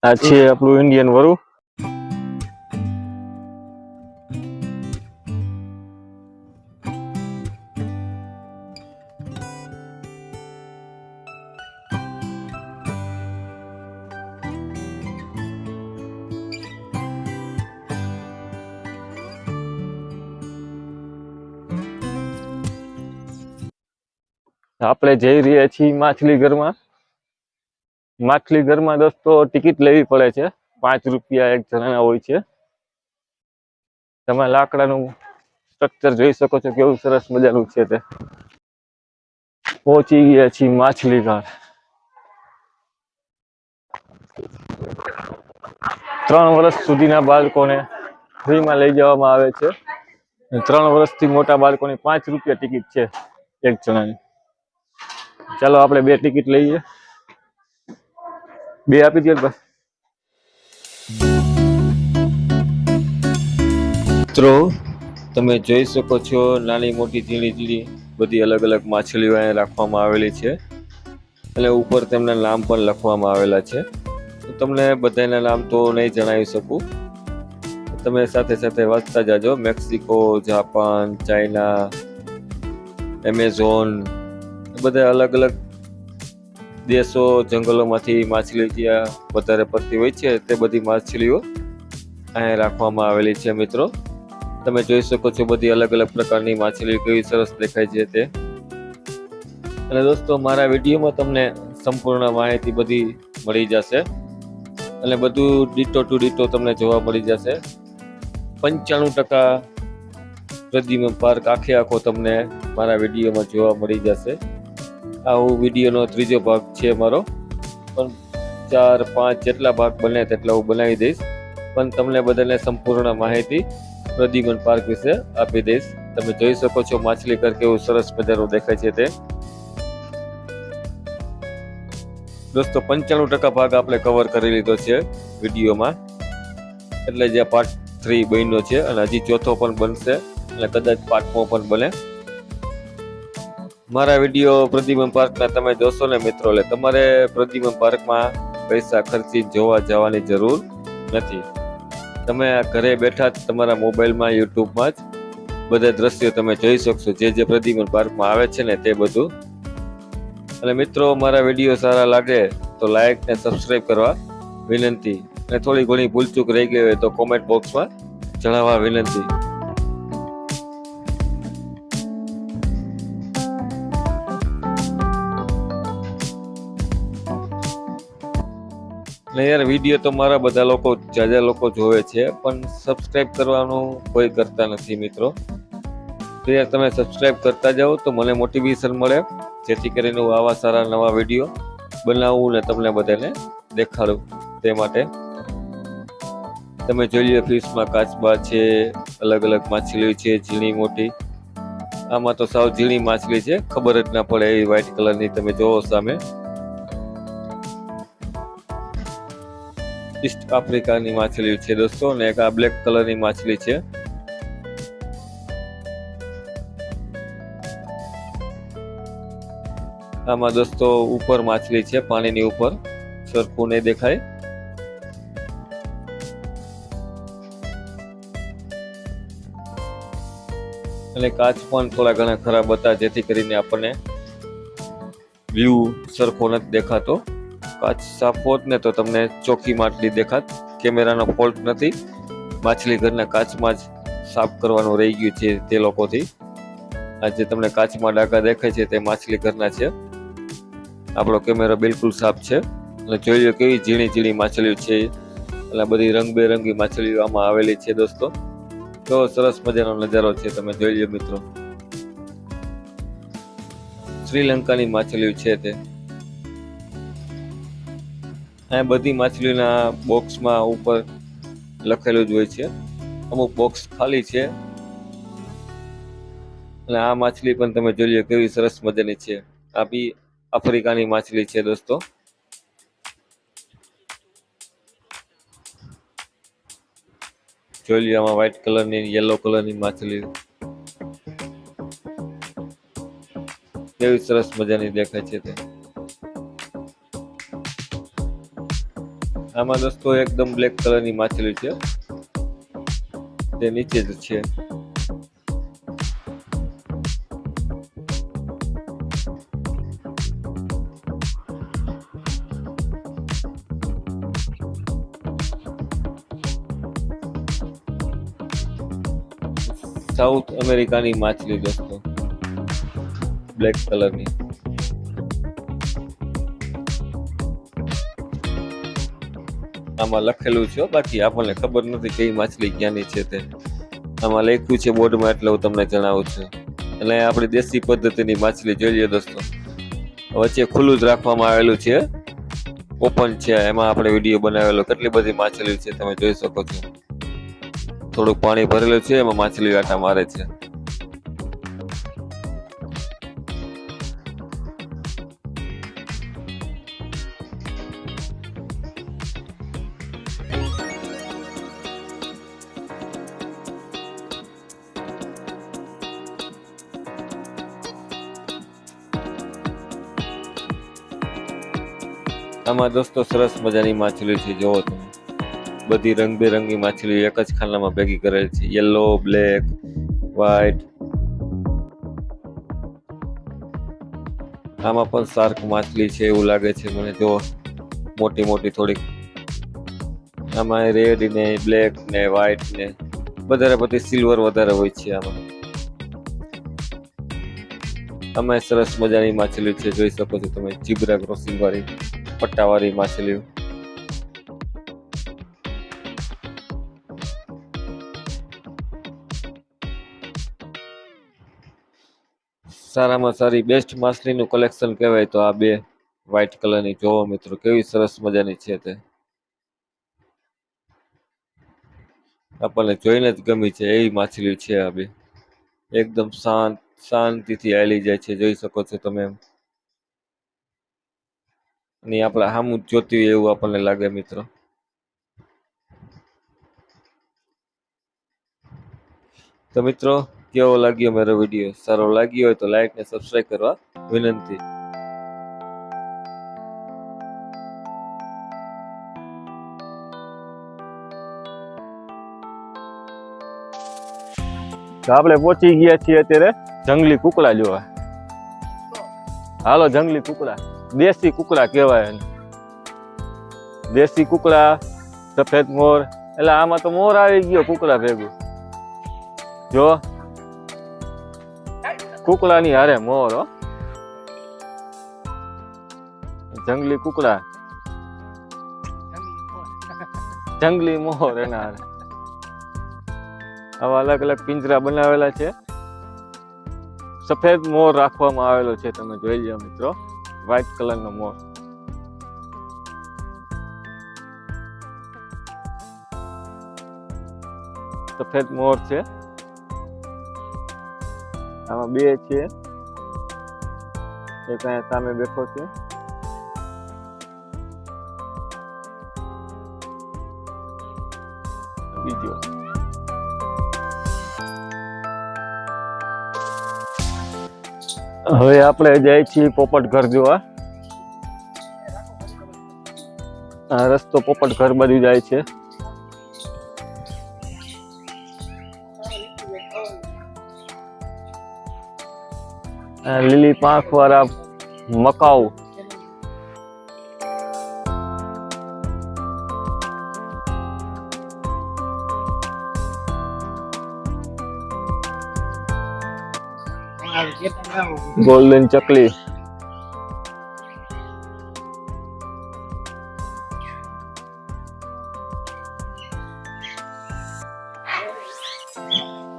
આ છે આપણું ઇન્ડિયન વરુ. આપણે જઈ રહ્યા છીએ માછલી ઘરમાં. માછલી ઘરમાં દોસ્તો ટિકિટ લેવી પડે છે. 5 રૂપિયા એક જણાના હોય છે. તમે લાકડાનું સ્ટ્રક્ચર જોઈ શકો છો, કેવું સરસ મજાનું છે તે. પહોંચી ગયા છીએ માછલી ઘર. 3 વર્ષ સુધીના બાળકોને ફ્રીમાં લઈ જવામાં આવે છે. 3 વર્ષથી મોટા બાળકોની 5 રૂપિયા ટિકિટ છે એક જણાની. ચાલો આપણે 2 ટિકિટ લઈએ. 2 આપી દો ભાઈ. મિત્રો તમે જોઈ શકો છો, નાની મોટી ઝીણી ઝીણી બધી અલગ અલગ માછલીઓ અહીંયા રાખવામાં આવેલી છે અને ઉપર તેમના નામ પણ લખવામાં આવેલા છે. તમને બધાના નામ તો નહીં જણાવી શકું, તમે સાથે સાથે વાંચતા જાજો. મેક્સિકો, જાપાન, ચાઇના, એમેઝોન, બધા અલગ અલગ દેશો, જંગલોમાંથી માછલી જ્યાં વધારે પડતી હોય છે તે બધી માછલીઓ અહીંયા રાખવામાં આવેલી છે. મિત્રો તમે જોઈ શકો છો બધી અલગ અલગ પ્રકારની માછલી કેવી સરસ દેખાય છે તે. અને દોસ્તો મારા વિડીયોમાં તમને સંપૂર્ણ માહિતી બધી મળી જશે અને બધું ડીટો ટુ ડીટો તમને જોવા મળી જશે. 95% પ્રદ્યુમન પાર્ક આખે આખો તમને મારા વિડીયોમાં જોવા મળી જશે. આ વિડીયોનો 3જો ભાગ છે મારો, પણ 4-5 જેટલા ભાગ બને તેટલા હું બનાવી દઈશ. પણ તમને બધાને સંપૂર્ણ માહિતી પ્રદ્યુમન પાર્ક વિશે આપી દઈશ. તમે જોઈ શકો છો માછલી ઘર કેવું સરસ મજાનું દેખાય છે તે. દોસ્તો 95% ભાગ આપણે કવર કરી લીધો છે વિડીયોમાં, એટલે જે પાર્ટ 3 બન્યો છે અને હજી 4થો પણ બનશે અને કદાચ પાર્ટ 4 પણ બને. મારા વિડીયો પ્રદ્યુમન પાર્કના તમે જોશો ને મિત્રો, એટલે તમારે પ્રદ્યુમન પાર્કમાં પૈસા ખર્ચી જોવા જવાની જરૂર નથી. તમે ઘરે બેઠા જ તમારા મોબાઈલમાં યુટ્યુબમાં જ બધા દ્રશ્યો તમે જોઈ શકશો, જે પ્રદ્યુમન પાર્કમાં આવે છે ને તે બધું. અને મિત્રો મારા વિડીયો સારા લાગે તો લાઈક ને સબસ્ક્રાઈબ કરવા વિનંતી, અને થોડી ઘણી ભૂલચૂક રહી ગઈ હોય તો કોમેન્ટ બોક્સમાં જણાવવા વિનંતી. ને યાર વિડીયો તો મારા બધા લોકો જાજા લોકો જોવે છે, પણ સબસ્ક્રાઈબ કરવાનું કોઈ કરતા નથી મિત્રો. તો યાર તમે સબસ્ક્રાઈબ કરતા જાઓ તો મને મોટિવેશન મળે, જેથી કરીને હું આવા સારા નવા વિડીયો બનાવું ને તમને બધાને દેખાડું. તે માટે તમે જોઈ લો, ફિશમાં કાચબા છે, અલગ અલગ માછલીઓ છે, ઝીણી મોટી. આમાં તો સાવ ઝીણી માછલી છે, ખબર જ ના પડે એવી વ્હાઈટ કલરની તમે જોવો સામે. ઈસ્ટ આફ્રિકાની માછલી છે દોસ્તો, અને એક આ બ્લેક કલરની માછલી છે. આમાં દોસ્તો ઉપર માછલી છે, પાણીની ઉપર, સરખું નહીં દેખાય. અને કાચ પણ થોડા ઘણા ખરાબ હતા, જેથી કરીને આપણને વ્યૂ સરખો નથી દેખાતો. કાચ સાફ હોત ને તો તમને ચોખ્ખી માછલી દેખાત. કેમેરાનો ફોલ્ટ નથી, માછલી ઘરના કાચમાં જ સાફ કરવાનું રહી ગયું છે તે લોકોથી. આ જે તમને કાચમાં ડાઘા દેખાય છે તે માછલી ઘરના છે. આપણો કેમેરો બિલકુલ સાફ છે. અને જોઈ લો કેવી ઝીણી ઝીણી માછલીઓ છે, એટલે બધી રંગબેરંગી માછલીઓ આમાં આવેલી છે દોસ્તો. તો સરસ મજાનો નજારો છે, તમે જોઈ લો મિત્રો. શ્રીલંકાની માછલીઓ છે તે. આ બધી માછલીઓના બોક્સમાં ઉપર લખેલું જ હોય છે, અમુક બોક્સ ખાલી છે. અને આ માછલી પણ તમે જોઈ લો કેવી સરસ મજાની છે. આ બી આફ્રિકાની માછલી છે દોસ્તો. જોઈ લો આમાં વ્હાઈટ કલરની, યલો કલરની માછલી કેવી સરસ મજાની દેખાય છે તે. આમાં દોસ્તો એકદમ બ્લેક કલરની માછલી છે, તે નીચે જ છે. સાઉથ અમેરિકાની માછલી દોસ્તો, બ્લેક કલરની. આમાં લખેલું છે, બાકી આપણને ખબર નથી કઈ માછલી ક્યાંની છે તે. આમાં લખ્યું છે બોર્ડમાં, એટલે હું તમને જણાવું છું. અને આપણી દેશી પદ્ધતિની માછલી જોઈ લો દોસ્તો. વચ્ચે ખુલ્લું જ રાખવામાં આવેલું છે, ઓપન છે. એમાં આપણે વિડીયો બનાવેલો. કેટલી બધી માછલી છે તમે જોઈ શકો છો. થોડુંક પાણી ભરેલું છે, એમાં માછલી આટા મારે છે. આમાં દોસ્તો સરસ મજાની માછલી છે, જોવો તમે. બધી રંગબેરંગી માછલી એક જ ખાનામાં ભેગી કરેલ છે. Yellow, black, white. આમાં પણ શાર્ક માછલી છે એવું લાગે છે મને, જો મોટી મોટી થોડીક. આમાં રેડ ને બ્લેક ને વ્હાઈટ ને વધારે બધી સિલ્વર વધારે હોય છે આમાં. આમાં સરસ મજાની માછલી છે, જોઈ શકો છો તમે. ઝીબ્રા ક્રોસિંગ વાળી, પટ્ટાવાળી માછલીઓ. સારામાં સારી બેસ્ટ માછલીનું કલેક્શન કહેવાય તો આ બે વ્હાઈટ કલરની. જોવો મિત્રો કેવી સરસ મજાની છે તે. આપણને જોઈને જ ગમી છે એવી માછલી છે આ બે. એકદમ શાંતિથી હાલી જાય છે, જોઈ શકો છો તમે. અને આપણે સામું જ જોતી હોય એવું આપણને લાગે મિત્રો. તો મિત્રો કેવો લાગ્યો મારો વિડીયો? સારો લાગ્યો હોય તો લાઈક ને સબસ્ક્રાઇબ કરવા વિનંતી. આપણે પહોંચી ગયા છીએ અત્યારે જંગલી કુકડા જોવા. હાલો, જંગલી કુકડા, દેશી કુકડા કહેવાય એને. દેશી કુકડા, સફેદ મોર. એટલે આમાં તો મોર આવી ગયો કુકડા ભેગું. જો કુકડાની હારે મોર. હો, જંગલી કુકડા, જંગલી મોર એના હારે. આવા અલગ અલગ પિંજરા બનાવેલા છે. સફેદ મોર રાખવામાં આવેલો છે, તમે જોઈ લો મિત્રો. વ્હાઈટ કલરનો મોર. સફેદ મોર છે. આમાં બે છે, એક અહીંયા સામે બેઠો છે. બીજો હવે આપણે જાય છીએ પોપટ ઘર જોવા. આ રસ્તો પોપટ ઘર બાજુ જાય છે. લીલી પાંખ વાળા મકાઉ. ગોલ્ડન ચકલી.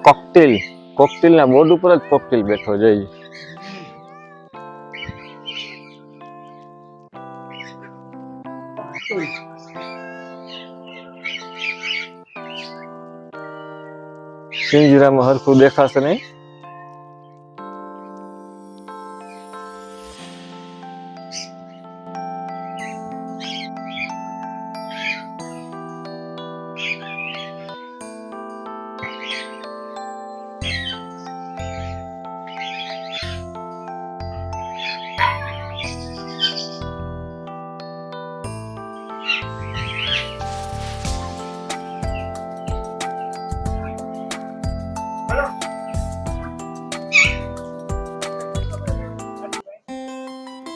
કોકટેલ. કોકટેલ ના બોર્ડ ઉપર જ કોકટેલ બેઠો જઈ. પિંજરામાં હરખું દેખાશે નહીં.